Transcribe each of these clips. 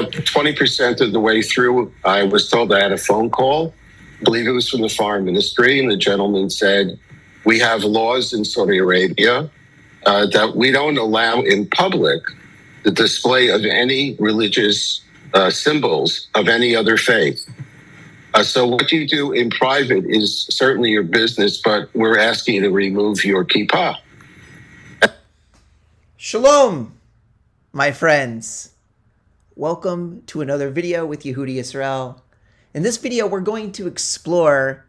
about 20% of the way through, I was told I had a phone call. I believe it was from the foreign ministry, and the gentleman said, we have laws in Saudi Arabia that we don't allow in public the display of any religious symbols of any other faith. So what you do in private is certainly your business, but we're asking you to remove your kippah. Shalom, my friends. Welcome to another video with Yehudi Yisrael. In this video, we're going to explore,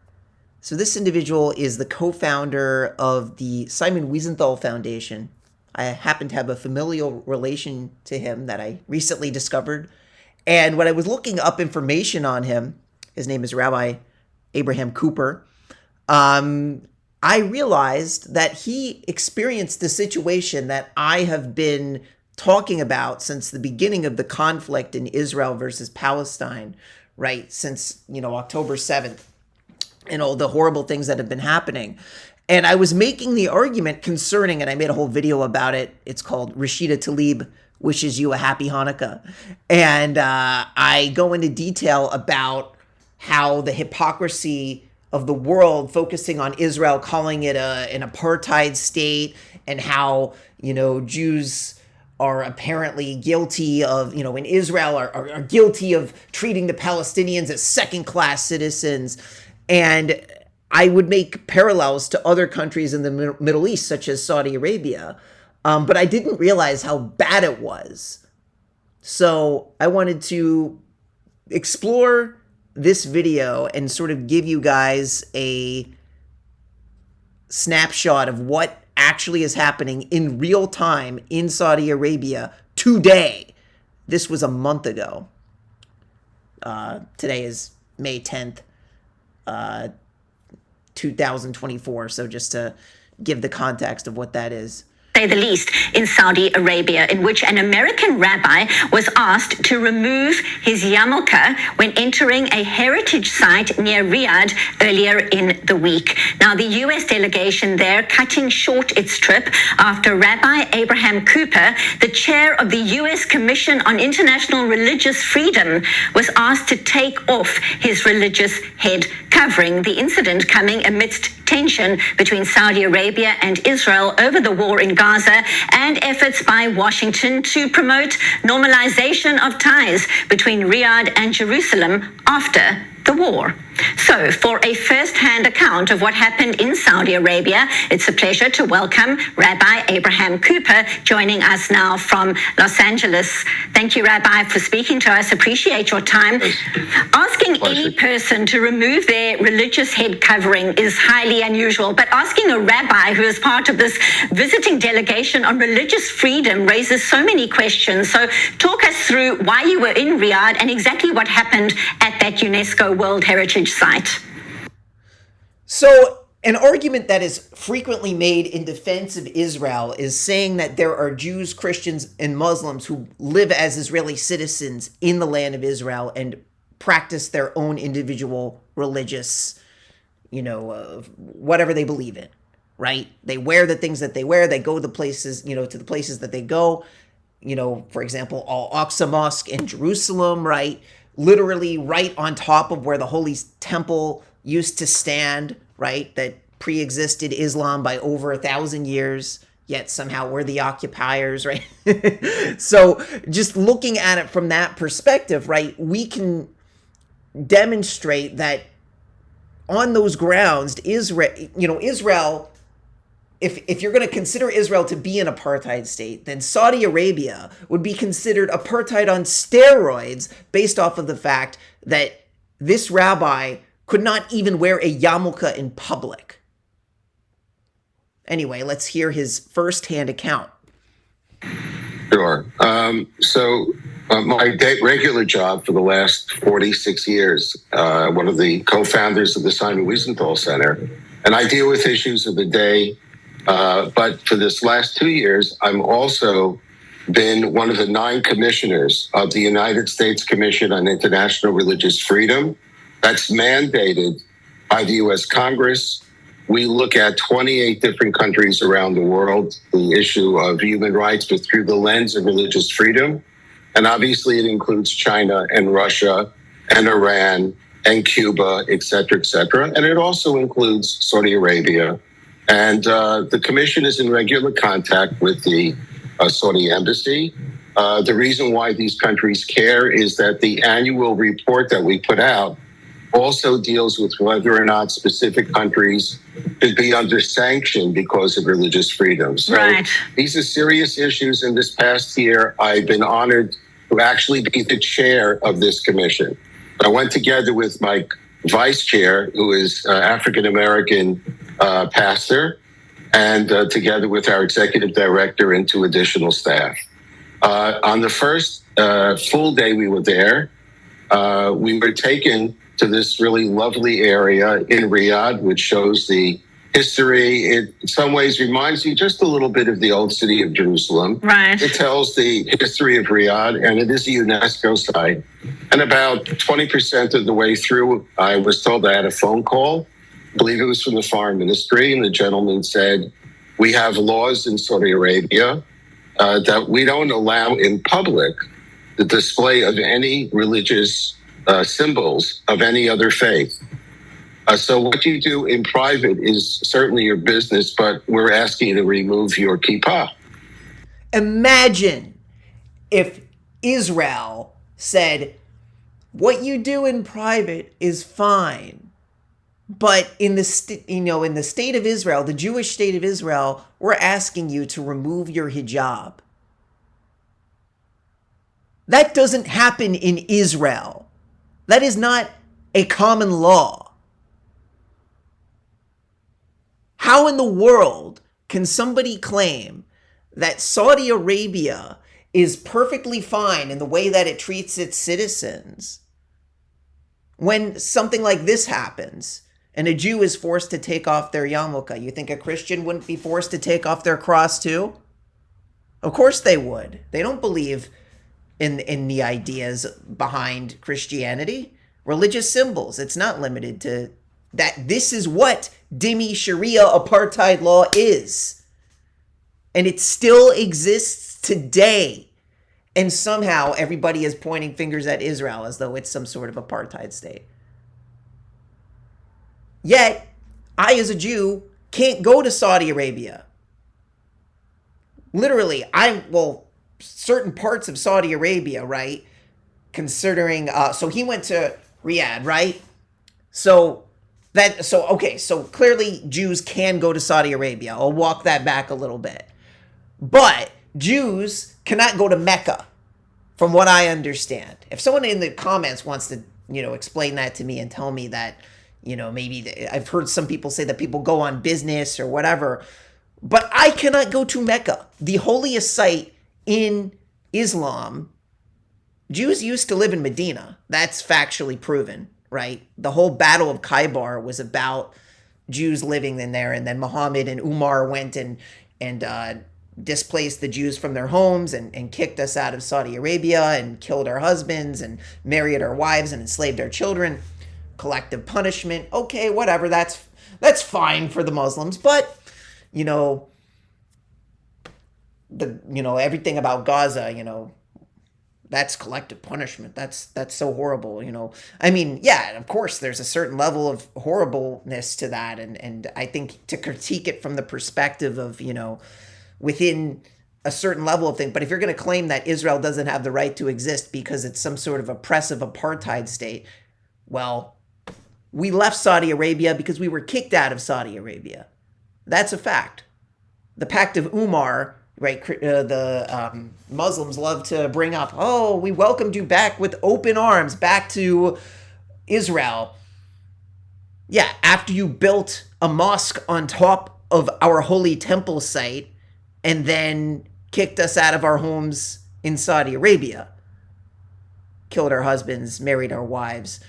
so this individual is the co-founder of the Simon Wiesenthal Foundation. I happen to have a familial relation to him that I recently discovered. And when I was looking up information on him, his name is Rabbi Abraham Cooper, I realized that he experienced the situation that I have been talking about since the beginning of the conflict in Israel versus Palestine, right? Since, October 7th and all the horrible things that have been happening. And I was making the argument concerning, and I made a whole video about it. It's called Rashida Tlaib Wishes You a Happy Hanukkah. And I go into detail about how the hypocrisy of the world focusing on Israel, calling it an apartheid state, and how, Jews are apparently guilty of, in Israel are guilty of treating the Palestinians as second-class citizens. And I would make parallels to other countries in the Middle East, such as Saudi Arabia. But I didn't realize how bad it was. So I wanted to explore this video and sort of give you guys a snapshot of what actually is happening in real time in Saudi Arabia today. This was a month ago. Today is May 10th, 2024. So just to give the context of what that is. Say the least, in Saudi Arabia, in which an American rabbi was asked to remove his yarmulke when entering a heritage site near Riyadh earlier in the week. Now, the U.S. delegation there cutting short its trip after Rabbi Abraham Cooper, the chair of the U.S. Commission on International Religious Freedom, was asked to take off his religious head covering. The incident coming amidst tension between Saudi Arabia and Israel over the war in Gaza and efforts by Washington to promote normalization of ties between Riyadh and Jerusalem after the war. So, for a first-hand account of what happened in Saudi Arabia, it's a pleasure to welcome Rabbi Abraham Cooper, joining us now from Los Angeles. Thank you, Rabbi, for speaking to us. Appreciate your time. Asking any person to remove their religious head covering is highly unusual, but asking a rabbi who is part of this visiting delegation on religious freedom raises so many questions. So, talk us through why you were in Riyadh and exactly what happened at that UNESCO World Heritage Site. So an argument that is frequently made in defense of Israel is saying that there are Jews, Christians, and Muslims who live as Israeli citizens in the land of Israel and practice their own individual religious, whatever they believe in, right? They wear the things that they wear. They go the places, to the places that they go. For example, Al-Aqsa Mosque in Jerusalem, right? Literally right on top of where the Holy Temple used to stand, right? That pre-existed Islam by over 1,000 years, yet somehow we're the occupiers, right? So just looking at it from that perspective, right, we can demonstrate that on those grounds, Israel, if you're going to consider Israel to be an apartheid state, then Saudi Arabia would be considered apartheid on steroids based off of the fact that this rabbi could not even wear a yarmulke in public. Anyway, let's hear his first-hand account. Sure. My regular job for the last 46 years, one of the co-founders of the Simon Wiesenthal Center, and I deal with issues of the day. But for this last 2 years, I'm also been one of the 9 commissioners of the United States Commission on International Religious Freedom. That's mandated by the U.S. Congress. We look at 28 different countries around the world, the issue of human rights, but through the lens of religious freedom. And obviously it includes China and Russia and Iran and Cuba, et cetera, et cetera. And it also includes Saudi Arabia. And the commission is in regular contact with the Saudi embassy. The reason why these countries care is that the annual report that we put out also deals with whether or not specific countries should be under sanction because of religious freedom. So these are serious issues. In this past year, I've been honored to actually be the chair of this commission. I went together with my vice chair, who is African-American pastor, and together with our executive director and 2 additional staff. On the first full day we were there, we were taken to this really lovely area in Riyadh, which shows the history. It in some ways reminds you just a little bit of the old city of Jerusalem. Right. It tells the history of Riyadh, and it is a UNESCO site. And about 20% of the way through, I was told I had a phone call. I believe it was from the foreign ministry, and the gentleman said, we have laws in Saudi Arabia that we don't allow in public the display of any religious symbols of any other faith. So what you do in private is certainly your business, but we're asking you to remove your kippah. Imagine if Israel said, what you do in private is fine, but in the in the state of Israel, the Jewish state of Israel, we're asking you to remove your hijab. That doesn't happen in Israel. That is not a common law. How in the world can somebody claim that Saudi Arabia is perfectly fine in the way that it treats its citizens when something like this happens and a Jew is forced to take off their yarmulke? You think a Christian wouldn't be forced to take off their cross too? Of course they would. They don't believe in the ideas behind Christianity. Religious symbols, it's not limited to that. This is what dhimmi Sharia apartheid law is. And it still exists today. And somehow everybody is pointing fingers at Israel as though it's some sort of apartheid state. Yet, I as a Jew can't go to Saudi Arabia. Literally, certain parts of Saudi Arabia, right? Considering, so he went to Riyadh, right? So clearly Jews can go to Saudi Arabia. I'll walk that back a little bit. But Jews cannot go to Mecca, from what I understand. If someone in the comments wants to, explain that to me and tell me that, maybe I've heard some people say that people go on business or whatever, but I cannot go to Mecca, the holiest site in Islam. Jews used to live in Medina. That's factually proven, right? The whole Battle of Khaybar was about Jews living in there, and then Muhammad and Umar went and displaced the Jews from their homes and kicked us out of Saudi Arabia and killed our husbands and married our wives and enslaved our children. Collective punishment. Okay, whatever. That's fine for the Muslims, but everything about Gaza, that's collective punishment. That's so horrible, I mean, yeah, of course there's a certain level of horribleness to that, and I think to critique it from the perspective of, within a certain level of thing. But if you're going to claim that Israel doesn't have the right to exist because it's some sort of oppressive apartheid state, well, we left Saudi Arabia because we were kicked out of Saudi Arabia. That's a fact. The Pact of Umar, right? The Muslims love to bring up, oh, we welcomed you back with open arms back to Israel. Yeah, after you built a mosque on top of our holy temple site and then kicked us out of our homes in Saudi Arabia, killed our husbands, married our wives.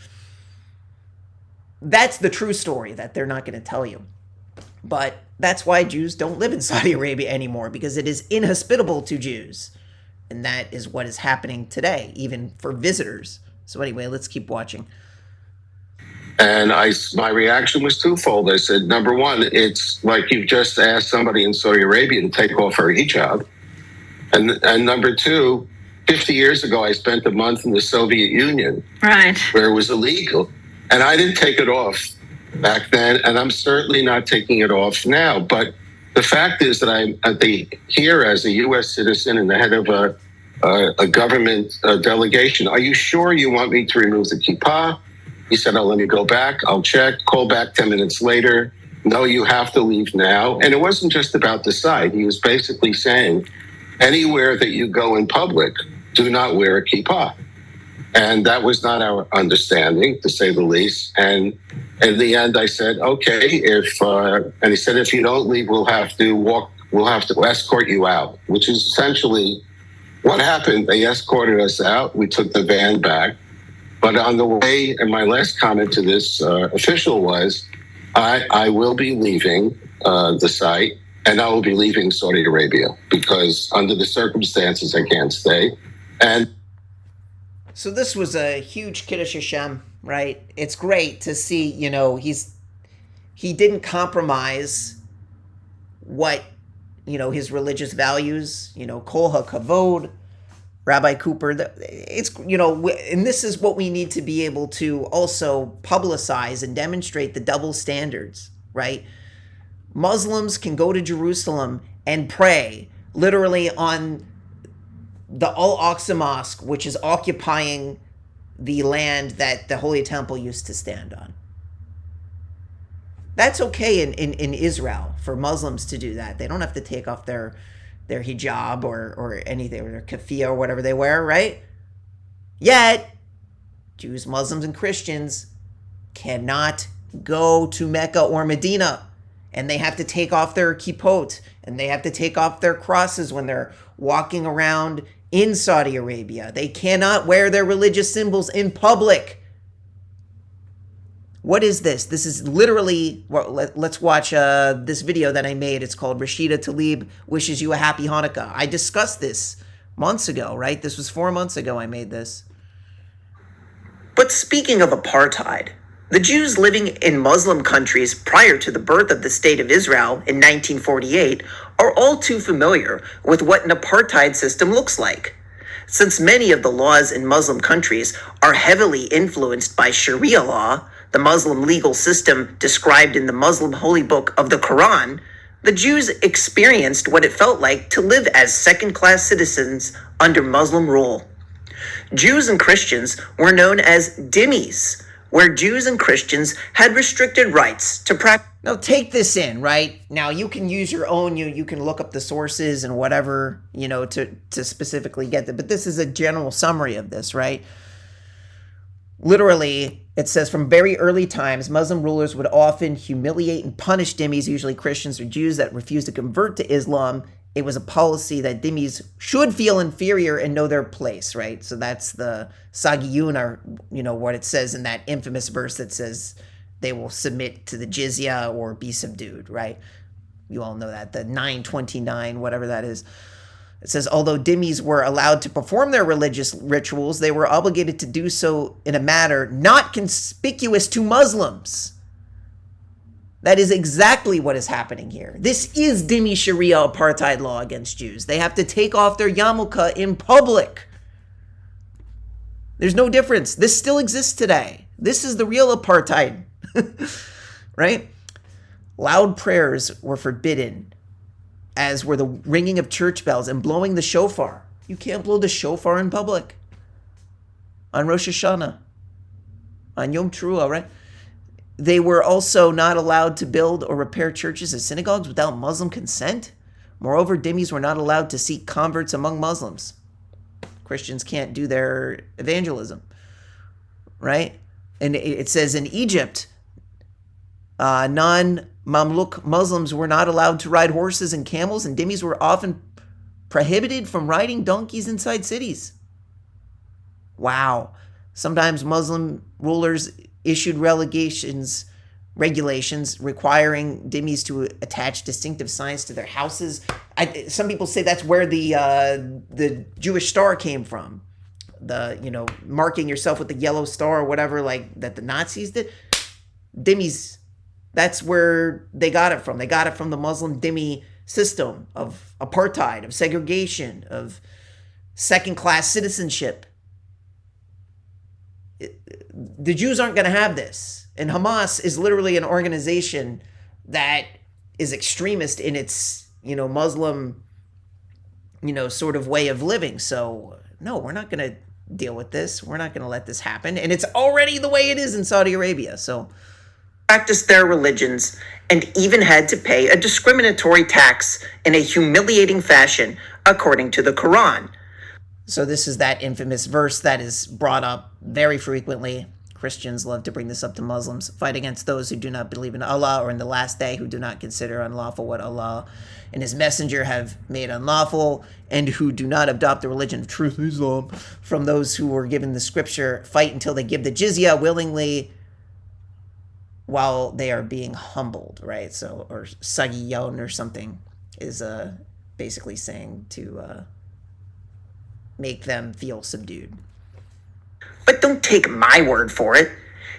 That's the true story that they're not going to tell you. But that's why Jews don't live in Saudi Arabia anymore, because it is inhospitable to Jews. And that is what is happening today, even for visitors. So anyway, let's keep watching. And my reaction was twofold. I said, number one, it's like you've just asked somebody in Saudi Arabia to take off her hijab. And number two, 50 years ago, I spent a month in the Soviet Union, Right. where it was illegal. And I didn't take it off back then, and I'm certainly not taking it off now. But the fact is that I'm here as a U.S. citizen and the head of a government delegation. Are you sure you want me to remove the kippah? He said, "Oh, let me go back. I'll check." Call back 10 minutes later. "No, you have to leave now." And it wasn't just about the site. He was basically saying, anywhere that you go in public, do not wear a kippah. And that was not our understanding, to say the least. And in the end, I said, "Okay, and he said, "If you don't leave, we'll have to escort you out," which is essentially what happened. They escorted us out. We took the van back. But on the way, and my last comment to this official was, I will be leaving the site, and I will be leaving Saudi Arabia, because under the circumstances, I can't stay. And so this was a huge Kiddush Hashem, right? It's great to see, he didn't compromise what, his religious values, Kol HaKavod, Rabbi Cooper, it's, and this is what we need to be able to also publicize and demonstrate the double standards, right? Muslims can go to Jerusalem and pray literally on the Al-Aqsa Mosque, which is occupying the land that the Holy Temple used to stand on. That's okay in Israel for Muslims to do that. They don't have to take off their hijab or anything, or their keffiyeh or whatever they wear, right? Yet, Jews, Muslims, and Christians cannot go to Mecca or Medina, and they have to take off their kippot, and they have to take off their crosses when they're walking around in Saudi Arabia. They cannot wear their religious symbols in public. What is this? This is literally, well, let's watch this video that I made. It's called Rashida Tlaib Wishes You a Happy Hanukkah. I discussed this months ago, right? This was 4 months ago I made this. But speaking of apartheid, the Jews living in Muslim countries prior to the birth of the State of Israel in 1948 are all too familiar with what an apartheid system looks like. Since many of the laws in Muslim countries are heavily influenced by Sharia law, the Muslim legal system described in the Muslim holy book of the Quran, the Jews experienced what it felt like to live as second-class citizens under Muslim rule. Jews and Christians were known as dhimmis, where Jews and Christians had restricted rights to practice. Now take this in, right? Now you can use your own, you can look up the sources and whatever, to specifically get that. But this is a general summary of this, right? Literally, it says, from very early times, Muslim rulers would often humiliate and punish dhimmis, usually Christians or Jews, that refused to convert to Islam. It was a policy that dhimmis should feel inferior and know their place, right? So that's the Sagiyun, or, what it says in that infamous verse that says they will submit to the jizya or be subdued, right? You all know that, the 929, whatever that is. It says, although dhimmis were allowed to perform their religious rituals, they were obligated to do so in a manner not conspicuous to Muslims. That is exactly what is happening here. This is dhimmi Sharia apartheid law against Jews. They have to take off their yarmulke in public. There's no difference. This still exists today. This is the real apartheid, right? Loud prayers were forbidden, as were the ringing of church bells and blowing the shofar. You can't blow the shofar in public. On Rosh Hashanah, on Yom Teruah, right? They were also not allowed to build or repair churches and synagogues without Muslim consent. Moreover, dhimmis were not allowed to seek converts among Muslims. Christians can't do their evangelism, right? And it says in Egypt, non-Mamluk Muslims were not allowed to ride horses and camels, and dhimmis were often prohibited from riding donkeys inside cities. Wow. Sometimes Muslim rulers issued regulations requiring dhimmis to attach distinctive signs to their houses. Some people say that's where the Jewish star came from. Marking yourself with the yellow star or whatever, like that the Nazis did. Dhimmis, that's where they got it from. They got it from the Muslim dhimmi system of apartheid, of segregation, of second-class citizenship. The Jews aren't going to have this. And Hamas is literally an organization that is extremist in its, Muslim, sort of way of living. So, no, we're not going to deal with this. We're not going to let this happen. And it's already the way it is in Saudi Arabia. So, practiced their religions and even had to pay a discriminatory tax in a humiliating fashion, according to the Quran. So this is that infamous verse that is brought up very frequently. Christians love to bring this up to Muslims. Fight against those who do not believe in Allah or in the last day, who do not consider unlawful what Allah and his messenger have made unlawful, and who do not adopt the religion of truth, Islam, from those who were given the scripture. Fight until they give the jizya willingly while they are being humbled, right? So, or sagiyon or something is basically saying to make them feel subdued. But don't take my word for it.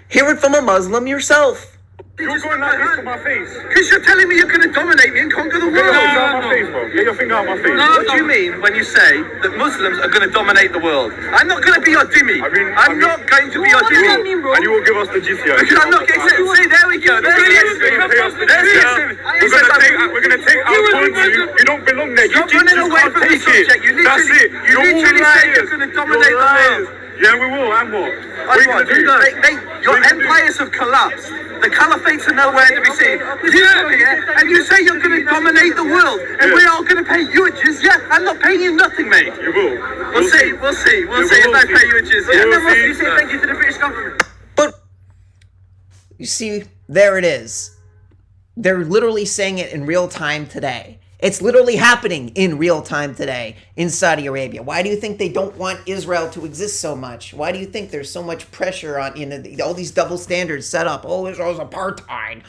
Hear it from a Muslim yourself. You're going like this to my face. Because you're telling me you're going to dominate me and conquer the world. Get your finger out my face, bro. Get your finger out my face. No, what do you mean when you say that Muslims are going to dominate the world? I'm not going to be your dhimmi. I'm not going to be your dhimmi. And you will give us the jizya. Because I'm not getting... See, there we go. There's the exit. We're going to take our point to you. You don't belong there. Stop running away from the subject. That's it. You literally say you're going to dominate the world. Yeah, we will. And what? Your empires have collapsed. The caliphates are nowhere to be seen. And you say you're going to dominate the world, and we're all going to pay you a jizya? I'm not paying you nothing, mate. You will. We'll see if I pay you a jizya. And then you say thank you to the British government. But you see, there it is. They're literally saying it in real time today. It's literally happening in real time today in Saudi Arabia. Why do you think they don't want Israel to exist so much? Why do you think there's so much pressure on, all these double standards set up? Oh, Israel's apartheid.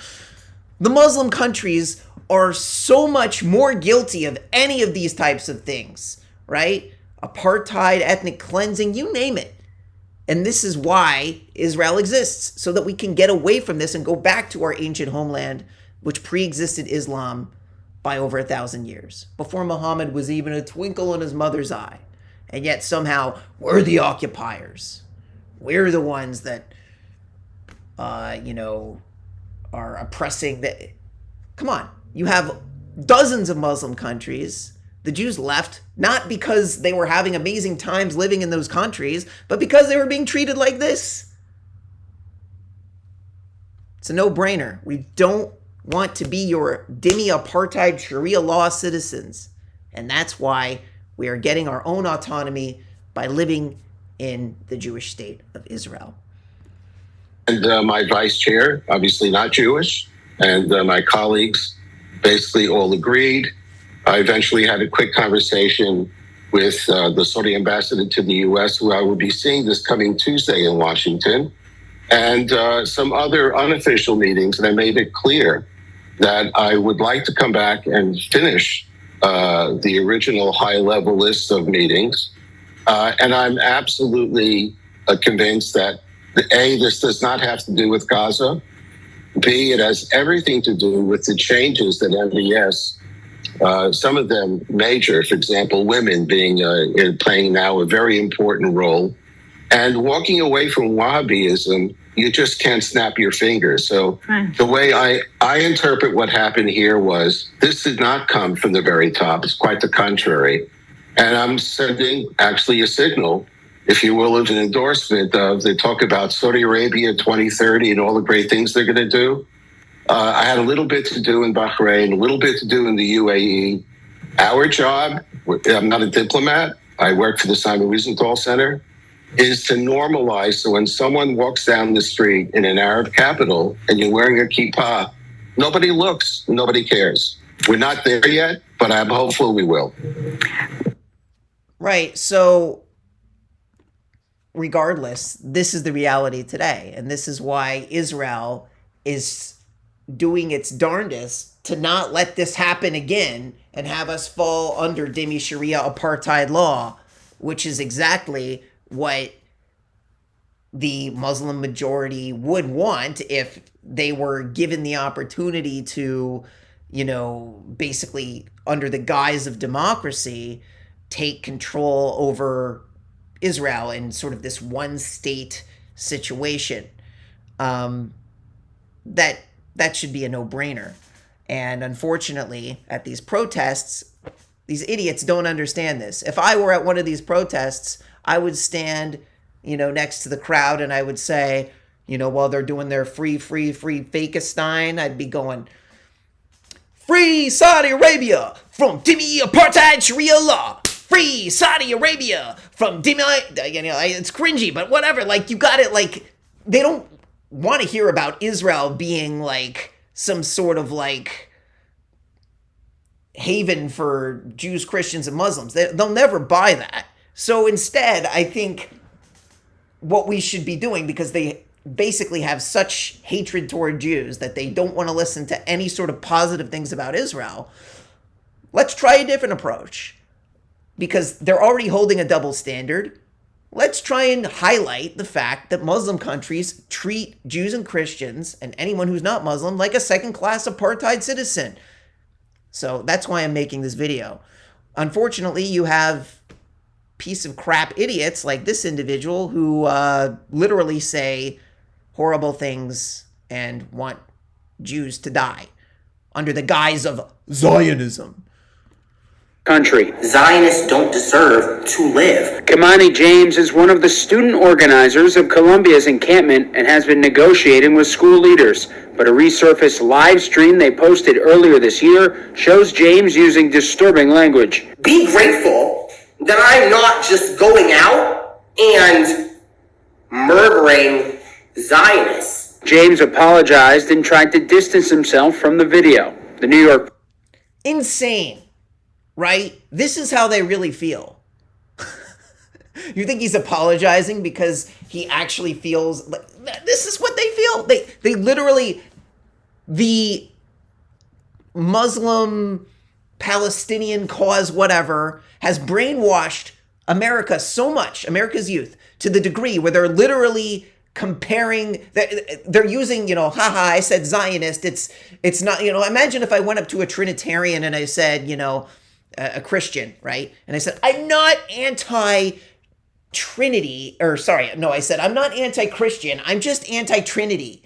The Muslim countries are so much more guilty of any of these types of things, right? Apartheid, ethnic cleansing, you name it. And this is why Israel exists, so that we can get away from this and go back to our ancient homeland, which pre-existed Islam by over 1,000 years, before Muhammad was even a twinkle in his mother's eye. And yet somehow we're the occupiers. We're the ones that, are oppressing. Come on, you have dozens of Muslim countries. The Jews left, not because they were having amazing times living in those countries, but because they were being treated like this. It's a no-brainer. We don't want to be your dhimmi apartheid Sharia law citizens. And that's why we are getting our own autonomy by living in the Jewish state of Israel. And my vice chair, obviously not Jewish, and my colleagues basically all agreed. I eventually had a quick conversation with the Saudi ambassador to the U.S., who I will be seeing this coming Tuesday in Washington, and some other unofficial meetings, and I made it clear that I would like to come back and finish the original high-level list of meetings. And I'm absolutely convinced that, A, this does not have to do with Gaza. B, it has everything to do with the changes that MBS, some of them major, for example, women playing now a very important role. And walking away from Wahhabism, you just can't snap your fingers. So the way I interpret what happened here was this did not come from the very top. It's quite the contrary. And I'm sending actually a signal, if you will, of an endorsement of, they talk about Saudi Arabia 2030 and all the great things they're going to do. I had a little bit to do in Bahrain, a little bit to do in the UAE. Our job, I'm not a diplomat. I work for the Simon Wiesenthal Center, is to normalize. So when someone walks down the street in an Arab capital and you're wearing a kippah, nobody looks, nobody cares. We're not there yet, but I'm hopeful we will. Right. So regardless, this is the reality today. And this is why Israel is doing its darndest to not let this happen again and have us fall under dhimmi Sharia apartheid law, which is exactly what the Muslim majority would want if they were given the opportunity to, basically under the guise of democracy, take control over Israel in sort of this one state situation. That should be a no-brainer. And unfortunately, at these protests, these idiots don't understand this. If I were at one of these protests, I would stand, next to the crowd, and I would say, while they're doing their free Fakestein, I'd be going, "Free Saudi Arabia from Dhimmi apartheid Sharia law. Free Saudi Arabia from Dhimmi." It's cringy, but whatever. Like, you got it. Like, they don't want to hear about Israel being like some sort of like haven for Jews, Christians, and Muslims. They'll never buy that. So instead, I think what we should be doing, because they basically have such hatred toward Jews that they don't want to listen to any sort of positive things about Israel, let's try a different approach. Because they're already holding a double standard. Let's try and highlight the fact that Muslim countries treat Jews and Christians and anyone who's not Muslim like a second-class apartheid citizen. So that's why I'm making this video. Unfortunately, you have piece of crap idiots like this individual who literally say horrible things and want Jews to die under the guise of Zionism. Country. Zionists don't deserve to live. Kamani James is one of the student organizers of Columbia's encampment and has been negotiating with school leaders. But a resurfaced live stream they posted earlier this year shows James using disturbing language. Be grateful that I'm not just going out and murdering Zionists. James apologized and tried to distance himself from the video. The New York... Insane. Right? This is how they really feel. You think he's apologizing because he actually feels like this is what they feel? They literally, the Muslim Palestinian cause, whatever, has brainwashed America so much, America's youth, to the degree where they're literally comparing, they're using, haha, I said Zionist, it's not, imagine if I went up to a Trinitarian and I said, a Christian, right? And I said, I'm not anti-Trinity, I said, I'm not anti-Christian, I'm just anti-Trinity,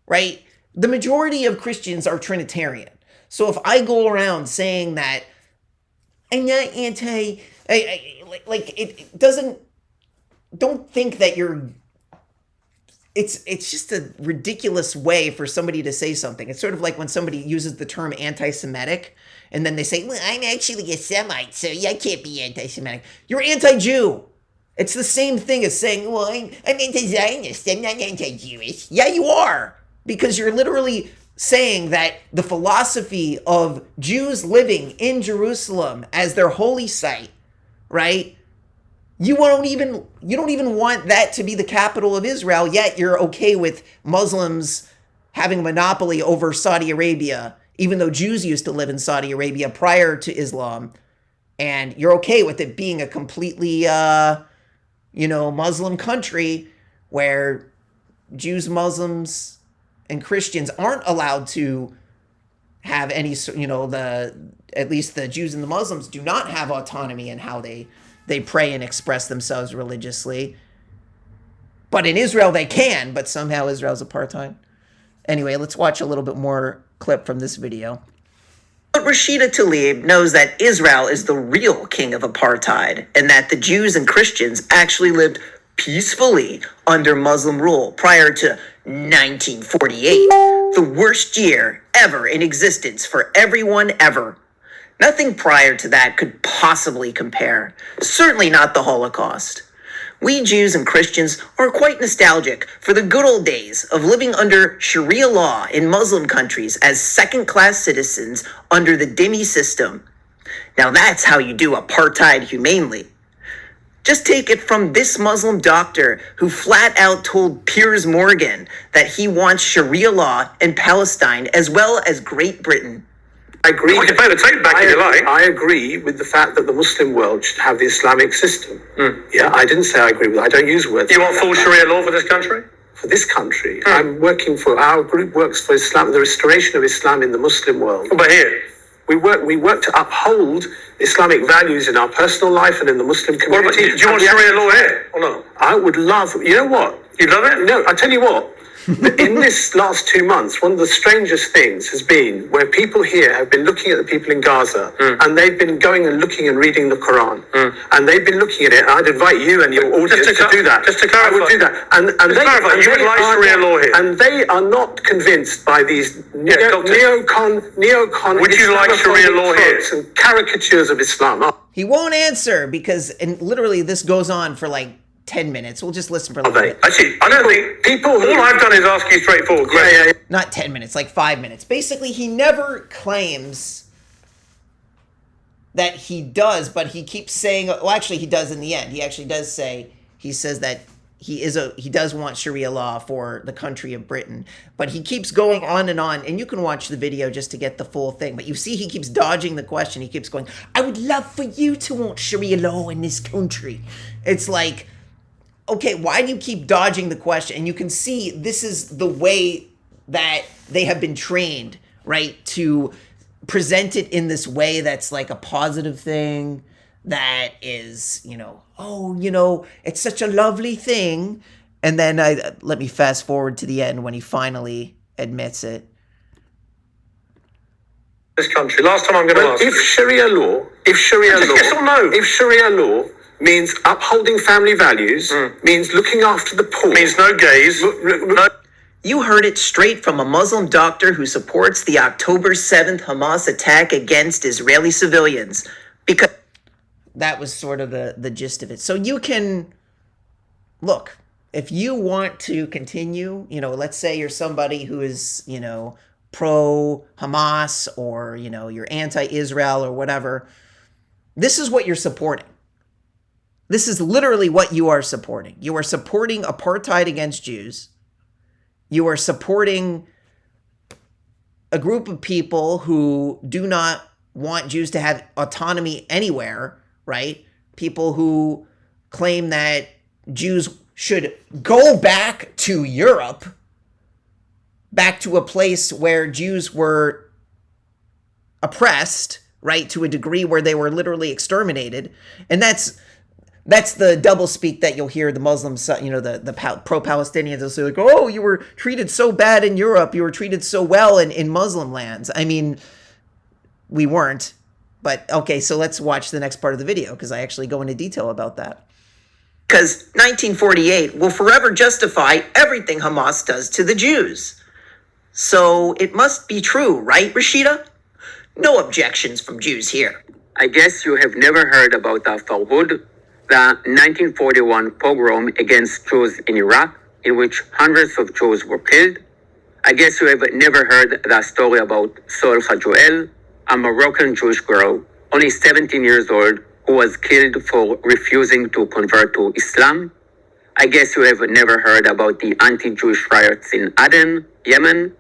right? The majority of Christians are Trinitarian. So if I go around saying that I'm not don't think that it's just a ridiculous way for somebody to say something. It's sort of like when somebody uses the term anti-Semitic, and then they say, well, I'm actually a Semite, so I can't be anti-Semitic. You're anti-Jew. It's the same thing as saying, well, I'm anti-Zionist, I'm not anti-Jewish. Yeah, you are. Because you're literally saying that the philosophy of Jews living in Jerusalem as their holy site, right? You don't even want that to be the capital of Israel, yet you're okay with Muslims having a monopoly over Saudi Arabia, even though Jews used to live in Saudi Arabia prior to Islam, and you're okay with it being a completely, Muslim country where Jews, Muslims, and Christians aren't allowed to have any, at least the Jews and the Muslims do not have autonomy in how they pray and express themselves religiously. But in Israel they can, but somehow Israel's apartheid. Anyway, let's watch a little bit more clip from this video. But Rashida Tlaib knows that Israel is the real king of apartheid and that the Jews and Christians actually lived peacefully under Muslim rule prior to 1948, the worst year ever in existence for everyone ever. Nothing prior to that could possibly compare, certainly not the Holocaust. We Jews and Christians are quite nostalgic for the good old days of living under Sharia law in Muslim countries as second-class citizens under the Dhimmi system. Now that's how you do apartheid humanely. Just take it from this Muslim doctor who flat out told Piers Morgan that he wants Sharia law in Palestine as well as Great Britain. I agree. You can play the tape back if you like. I agree with the fact that the Muslim world should have the Islamic system. Yeah, I didn't say I agree with it. I don't use words. You want full Sharia law for this country? For this country. I'm working for, our group works for Islam, the restoration of Islam in the Muslim world. But here? We work to uphold Islamic values in our personal life and in the Muslim community. Do you want Sharia law here or not? I would love, you know what? You love it? No, I tell you what. In this last 2 months, one of the strangest things has been where people here have been looking at the people in Gaza, and they've been going and looking and reading the Quran, and they've been looking at it. And I'd invite you and your audience to do that. Just to clarify, I would do that. And you would like Sharia law here, and they are not convinced by these neocon. Would you like Sharia law here? And caricatures of Islam. He won't answer because, and literally this goes on for like 10 minutes. We'll just listen for a little bit. Actually, I don't think people. All I've done is ask you straightforward questions. Yeah. Not 10 minutes, like 5 minutes. Basically, he never claims that he does, but he keeps saying, well, actually, he does in the end. He actually does say, he says that he does want Sharia law for the country of Britain, but he keeps going on, and you can watch the video just to get the full thing. But you see, he keeps dodging the question. He keeps going, I would love for you to want Sharia law in this country. It's like, okay, why do you keep dodging the question? And you can see this is the way that they have been trained, right? To present it in this way that's like a positive thing, that is, it's such a lovely thing. And then let me fast forward to the end when he finally admits it. This country. Last time I'm going to ask. If Sharia law, yes or no? If Sharia law means upholding family values, means looking after the poor, Means no gays. No. You heard it straight from a Muslim doctor who supports the October 7th Hamas attack against Israeli civilians. Because that was sort of the gist of it. So you can, look, if you want to continue, let's say you're somebody who is, pro-Hamas, or, you're anti-Israel or whatever, this is what you're supporting. This is literally what you are supporting. You are supporting apartheid against Jews. You are supporting a group of people who do not want Jews to have autonomy anywhere, right? People who claim that Jews should go back to Europe, back to a place where Jews were oppressed, right? To a degree where they were literally exterminated. And that's the doublespeak that you'll hear the Muslims, the pro-Palestinians will say, like, oh, you were treated so bad in Europe. You were treated so well in Muslim lands. I mean, we weren't. But, okay, so let's watch the next part of the video because I actually go into detail about that. Because 1948 will forever justify everything Hamas does to the Jews. So it must be true, right, Rashida? No objections from Jews here. I guess you have never heard about the Farhud, the 1941 pogrom against Jews in Iraq, in which hundreds of Jews were killed. I guess you have never heard the story about Sol Joel, a Moroccan Jewish girl, only 17 years old, who was killed for refusing to convert to Islam. I guess you have never heard about the anti-Jewish riots in Aden, Yemen.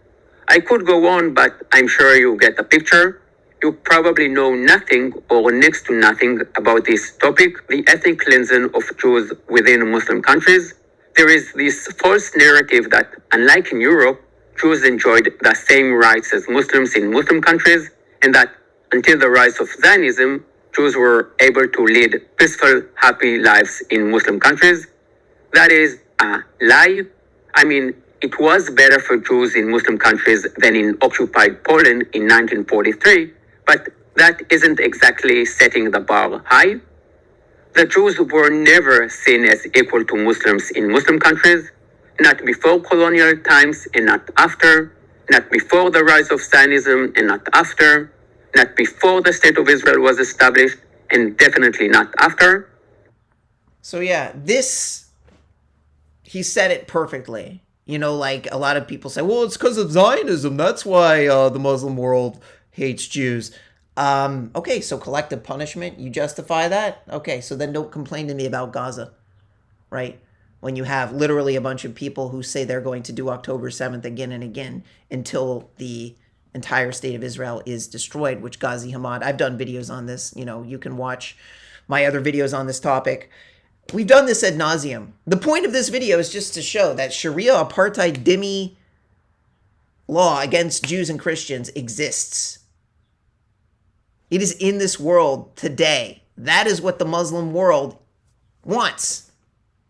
I could go on, but I'm sure you get the picture. You probably know nothing or next to nothing about this topic, the ethnic cleansing of Jews within Muslim countries. There is this false narrative that, unlike in Europe, Jews enjoyed the same rights as Muslims in Muslim countries, and that until the rise of Zionism, Jews were able to lead peaceful, happy lives in Muslim countries. That is a lie. I mean, it was better for Jews in Muslim countries than in occupied Poland in 1943, but that isn't exactly setting the bar high. The Jews were never seen as equal to Muslims in Muslim countries, not before colonial times and not after, not before the rise of Zionism and not after, not before the State of Israel was established, and definitely not after. So yeah, he said it perfectly. Like a lot of people say, well, it's because of Zionism. That's why the Muslim world hates Jews. Okay, so collective punishment, you justify that? Okay, so then don't complain to me about Gaza, right? When you have literally a bunch of people who say they're going to do October 7th again and again until the entire state of Israel is destroyed, which Ghazi Hamad, I've done videos on this. You can watch my other videos on this topic. We've done this ad nauseum. The point of this video is just to show that Sharia apartheid dhimmi law against Jews and Christians exists. It is in this world today. That is what the Muslim world wants.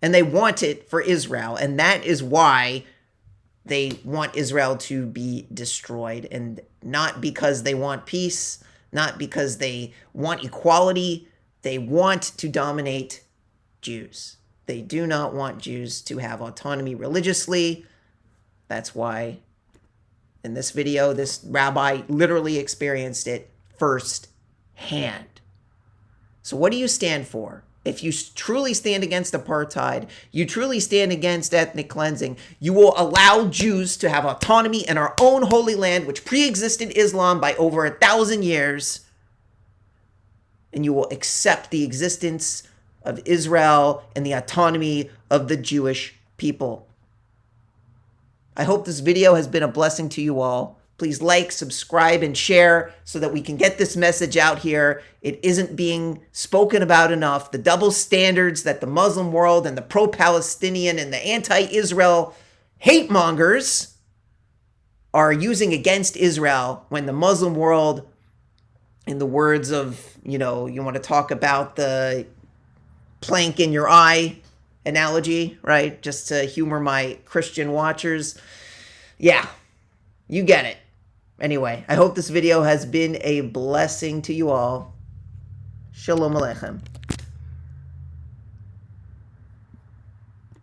And they want it for Israel. And that is why they want Israel to be destroyed. And not because they want peace, not because they want equality. They want to dominate Jews. They do not want Jews to have autonomy religiously. That's why in this video, this rabbi literally experienced it firsthand. So what do you stand for? If you truly stand against apartheid, you truly stand against ethnic cleansing, you will allow Jews to have autonomy in our own holy land, which pre-existed Islam by over 1,000 years, and you will accept the existence of Israel and the autonomy of the Jewish people. I hope this video has been a blessing to you all. Please like, subscribe, and share so that we can get this message out here. It isn't being spoken about enough. The double standards that the Muslim world and the pro-Palestinian and the anti-Israel hate mongers are using against Israel, when the Muslim world, in the words of, you want to talk about the plank in your eye analogy, right? Just to humor my Christian watchers. Yeah, you get it. Anyway, I hope this video has been a blessing to you all. Shalom Aleichem.